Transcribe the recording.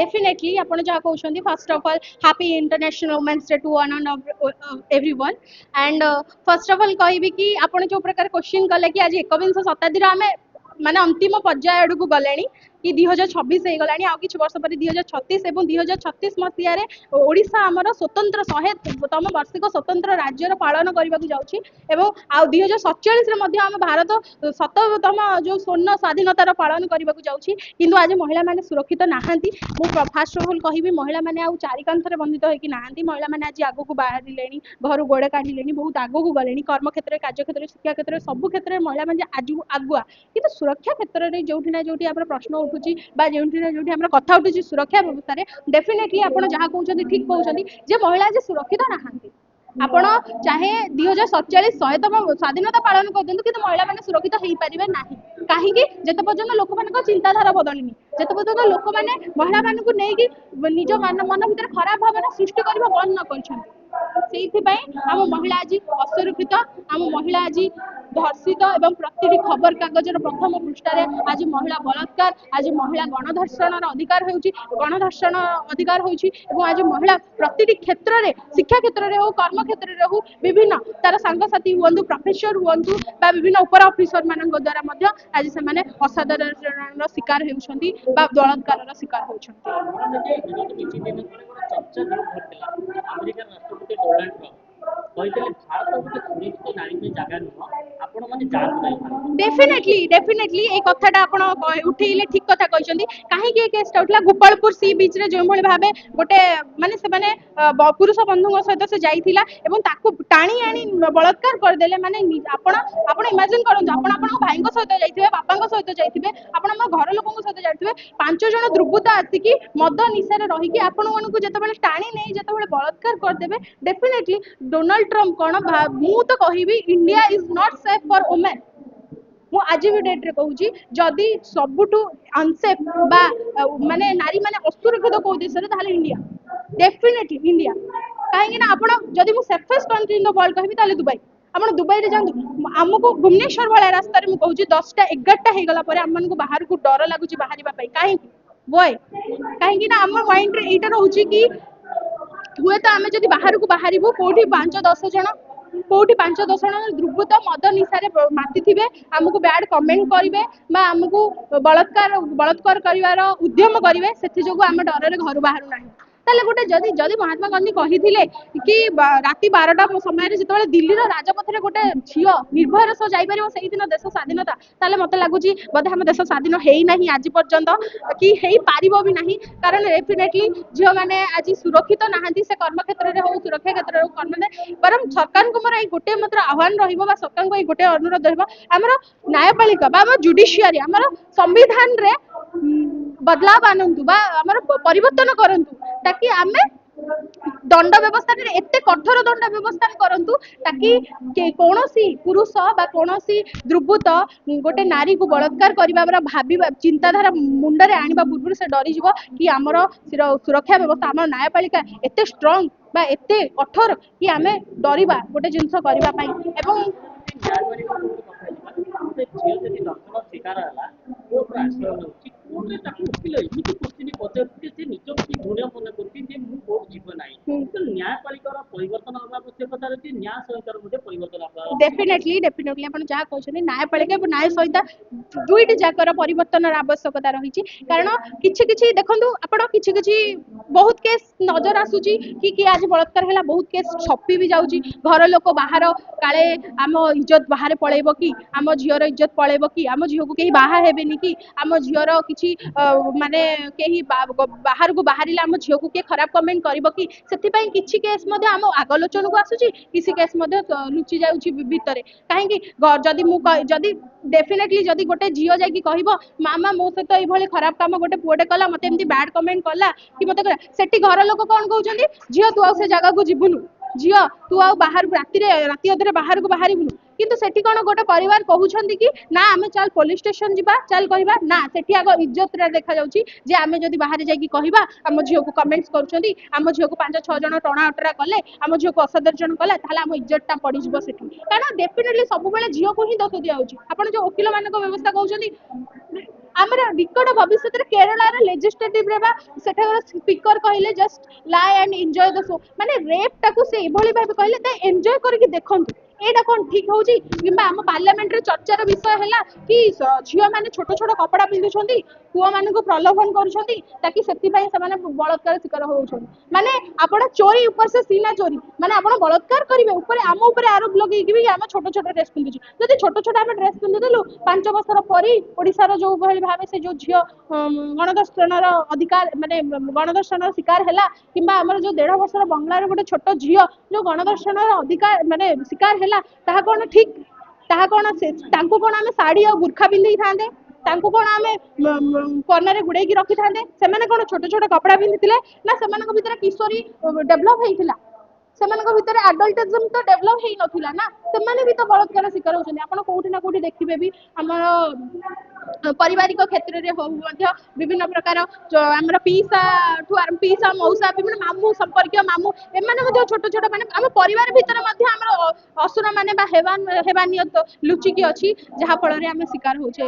Definitely आपण जहाँ कहते first of all happy international women's day to one and everyone and first of all कहबी कि आपण जो प्रकार क्वेश्चन कले कि आज एकविंश शताब्दी आम माने अंतिम पर्याय आड़ को गले कि 2026 हो गलानी आ किछ वर्ष पर 2036 एवं 2036 मसीह ओडिशा आमर स्वतंत्र 100तम वार्षिक स्वतंत्र राज्यर पालन करने को जाउछि एवं आ 2047 रे मध्य आम भारत 100तम जो स्वर्ण स्वाधीनतार पालन करने को जाउछि किंतु आज महिला माने सुरक्षित नाहांती मु फास्ट ऑफ ऑल कहबी महिला माने आ चारि कांथरे बंधित होइकि नाहांती महिला माने आज आगो को बाहरिलेनी घर गोड़ काढिलेनी बहुत आगो को गलेनी कर्म क्षेत्र कार्य क्षेत्र शिक्षा क्षेत्र सब क्षेत्र में महिला माने आज आगुआ किंतु सुरक्षा क्षेत्र में जोठी ना जोठी आपन प्रश्न उठुची बा जोठी ना जोठी हमर कथा उठुची सुरक्षा व्यवस्था रे डेफिनेटली आपण जहाँ कहउछंती ठीक कहउछंती जे महिला आज सुरक्षित नाहांती आपण चाहे 2047 100तम स्वाधीनता पालन कर दिंतु कि महिला माने सुरक्षित हो पारिबे नाही कहीं जेते पर्यंत लोक मान चिंताधारा बदलनी जेते पर्यंत लोक मैंने महिला मान को नहीं निज मन भीतर खराब भावना सृष्टि करबा बंद न करछंती आम महिला आज असुरक्षित आम महिला आज धर्षित एवं प्रति खबर कागजर प्रथम पृष्ठारे आज महिला बलात्कार आज महिला गणधर्षण अधिकार गणधर्षण अधिकार होउछि आज महिला प्रति क्षेत्र में शिक्षा क्षेत्र में हो कर्म क्षेत्र में हो विभिन्न तार सांगसाथी हूँ प्रोफेसर हूँ विभिन्न उपर ऑफिसर मान द्वारा आज से असाधारण शिकार होती बलात्कार शिकार होती। डेफिनेटली ए कथाटा आपण उठेइले ठीक कथा कहछंती काहे कि केसटा उठला गोपालपुर सी बीच रे जो भली भाबे गोटे माने से माने पुरुष बंधुଙ୍କ सहित से जाइथिला एवं ताकू टाणी आनी बलात्कार कर देले माने आपण आपण इमेजिन करंतु आपण आपण भाईଙ୍କ सहित जाइथिबे बापाଙ୍କ सहित जाइथिबे आपण हम घर लोकଙ୍କ सहित जाइथिबे पांच जण दुर्बृत्त आसिकी मद निशारे रही कि आपण मानकू जेतेबेले टाणी नै जेतेबेले बलात्कार कर देबे डेफिनेटली डोनाल्ड ट्रम्प कोन मु तो कहिबी India is not safe for women मु आज भी डेट रे कहूची जदि सबुठु अनसेफ बा माने नारी माने असुरक्षित को देश रे ताले इंडिया डेफिनेटली इंडिया काहे ना आपण जदि मु safest country in the world कहबी ताले दुबई आपण दुबई रे जांतु हमको भुवनेश्वर वाला रास्ता रे मु कहूची 10टा 11टा हे गला परे हमन को बाहर को डर लागुची बाहरिबा पई काहे बोय काहे ना हम माइंड रे एटा रहूची कि हुए तो आम जब बाहर को बाहरबू कौटी 5-10 जन कौटी 5-10 जन दुर्बृत्त मद निशारे माति थे आमको बैड कमेंट करेंगे आमको बलात्कार कर उद्यम करेंगे से जो आम डर घर बाहर ना ताले गोटे जदि जदि महात्मा गांधी कही कि राति 12टा समय जो दिल्ली राजपथ में गोटे झील निर्भयर सह जापर से दिन देश स्वाधीनता ताले मत लगुच बोधे आम देश स्वाधीन है ना आज पर्यंत कि हो पार भी ना कारण डेफिनेटली झील मैंने आज सुरक्षित नहांती से कर्म क्षेत्र में हो सुरक्षा क्षेत्र में हो कर्म बरम सरकार को मोर ये गोटे मात्र आह्वान रहा सरकार को ये गोटे अनुरोध रहा न्यायपालिका जुडिशियरी आम संविधान रे बदलाव आनंतु परिवर्तन करंतु ताकि आमे दंड व्यवस्था एते कठोर दंड व्यवस्था करंतु ताकि कौनसी पुरुष बा कौनसी दुर्बृत्त गोटे नारी को बलात्कार करबा भाबी चिंताधारा मुंडरे आनिबा पूर्व से डरी जीव कि आमर सुरक्षा व्यवस्था आम न्यायपालिका एते स्ट्रांग बा एते कठोर कि आमे डरिबा गोटे जिंस करबा पई एवं डेफिनेटली आपण जहाँ कहते न्यायपालिका न्याय सहित दुईटी जाकर परिवर्तन आवश्यकता रही कारण किछि देखंतु आपण किछि बहुत केस नजर आसुची कि आज बलात्कार है बहुत केस छपी भी जाऊँगी घर लोक बाहर काले आम इज्जत बाहर पलैब कि आम झीर इज्जत पलैब कि आम झील को कहीं बाहा हेबेनी कि आम झीर कि माने कहीं बाहर को बाहर आम झील को किए खराब कमेंट कर किसी केस आम आगलोचन को आसूची किसी केस लुचि जाऊँगी भितर कहीं जदि डेफिनेटली जदि गोटे झील जाकि कहब मामा मो सहित ये खराब काम गोटे पुओटे कला मत एमती बैड कमेंट कला कि मत सेठी घर लोक कौन कहते झील तू आ से जगह को जीवुनु झील तू आ बाहर राति अधरे बाहर को बाहर କିନ୍ତୁ ସେଠି କଣ ଗୋଟେ ପରିବାର କହୁଛନ୍ତି କି ନା ଆମେ ଚାଲ ପୋଲିସ ଷ୍ଟେସନ ଯିବା ଚାଲ କହିବା ନା ସେଠି ଆଗ ଇଜ୍ଜତରେ ଦେଖାଯାଉଛି ଯେ ଆମେ ଯଦି ବାହାରେ ଯାଇକି କହିବା ଆମ ଝିଅକୁ କମେଣ୍ଟସ କରୁଛନ୍ତି ଆମ ଝିଅକୁ 5-6 ଜଣ ଟଣା ଅଟରା କଲେ ଆମ ଝିଅକୁ ଅସଦାଚରଣ କଲା ତାହେଲେ ଆମ ଇଜ୍ଜତଟା ପଡିଯିବ ସେଠି କାରଣ ଡେଫିନେଟଲି ସବୁବେଳେ ଝିଅକୁ ହିଁ ଦୋଷ ଦିଆଯାଉଛି ଆପଣ ଯୋଉ ଓକିଲ ମାନଙ୍କ ବ୍ୟବସ୍ଥା କହୁଛନ୍ତି ଆମର ନିକଟ ଭବିଷ୍ୟତରେ କେରଳାର ଲେଜିସ୍ଲେଟିଭରେ ବା ସେଠାକାର ସ୍ପିକର କହିଲେ just lie and enjoy the show ମାନେ ରେପ୍ ଟାକୁ ସେ ଏଭଳି ଭାବେ କହିଲେ ତା ଏନ୍ଜୟ କରିକି ଦେଖନ୍ତୁ ଏଇଟା କଣ ଠିକ ହଉଛି କିମ୍ବା ଆମ ପାର୍ଲାମେଣ୍ଟରେ ଚର୍ଚ୍ଚାର ବିଷୟ ହେଲା କି ଝିଅ ମାନେ ଛୋଟ ଛୋଟ କପଡା ପିନ୍ଧୁଛନ୍ତି ପୁଅ ମାନଙ୍କୁ ପ୍ରଲୋଭନ କରୁଛନ୍ତି ତାକି ସେଥିପାଇଁ ସେମାନେ ବଳାତ୍କାର ଶିକାର ହଉଛନ୍ତି ମାନେ ଆପଣ ଚୋରି ଉପରେ ସେ ସିନା ଚୋରି ମାନେ ଆପଣ ବଳାତ୍କାର କରିବେ ଉପରେ ଆମ ଉପରେ ଆରୋପ ଲଗେଇକି ବି ଆମେ ଛୋଟ ଛୋଟ ଡ୍ରେସ ପିନ୍ଧୁଛୁ ଯଦି ଛୋଟ ଛୋଟ ଆମେ ଡ୍ରେସ ପିନ୍ଧୁଥିଲୁ 5 ବର୍ଷର ପରି ଓଡିଶାର ଯୋଉ ଭଳି ଭାବେ ସେ ଯୋଉ ଝିଅ ଗଣଦର୍ଶନର ଅଧିକାର ମାନେ ଗଣଦର୍ଶନର ଶିକାର ହେଲା କିମ୍ବା ଆମର ଯୋଉ 1.5 ବର୍ଷର ବଙ୍ଗଳାର ଗୋଟେ ଛୋଟ ଝିଅ ଯୋଉ ଗଣଦର୍ଶନର ଅଧିକାର ମାନେ ଶିକାର ହେଲା ତାହା କଣ ଠିକ ତାହା କଣ ତାଙ୍କୁ କଣ ଆମେ ଶାଢୀ ଆଉ ବୁର୍ଖା ପିନ୍ଧେଇଥାନ୍ତେ ତାଙ୍କୁ କଣ ଆମେ କର୍ଣ୍ଣରେ ଗୁଡେଇକି ରଖିଥାନ୍ତେ ସେମାନେ କଣ ଛୋଟ ଛୋଟ କପଡା ପିନ୍ଧିଥିଲେ ନା ସେମାନଙ୍କ ଭିତରେ କିଶୋରୀ ଡେଭଲପ ହେଇଥିଲା ସେମାନଙ୍କ ଭିତରେ ଆଡଲ୍ଟିଜମ ତ ଡେଭଲପ ହେଇନଥିଲା ନା ସେମାନେ ବି ତ ବଳାତ୍କାର ଶିକାର ହଉଛନ୍ତି ଆପଣ କୋଉଠି ନା କୋଉଠି ଦେଖିବେ ବି ଆମର ପାରିବାରିକ କ୍ଷେତ୍ରରେ ହଉ ମଧ୍ୟ ବିଭିନ୍ନ ପ୍ରକାର ଆମର ପିଇସା ମଉସା ବିଭିନ୍ନ ମାମୁଁ ସମ୍ପର୍କୀୟ ମାମୁଁ ଏମାନେ ମଧ୍ୟ ଛୋଟ ଛୋଟ ମାନେ ଆମ ପରିବାର ଭିତରେ ମଧ୍ୟ ଆମର ଅସୁର ମାନେ ବା ହେବାନିୟତ ଲୁଚିକି ଅଛି ଯାହା ଫଳରେ ଆମେ ଶିକାର ହଉଛେ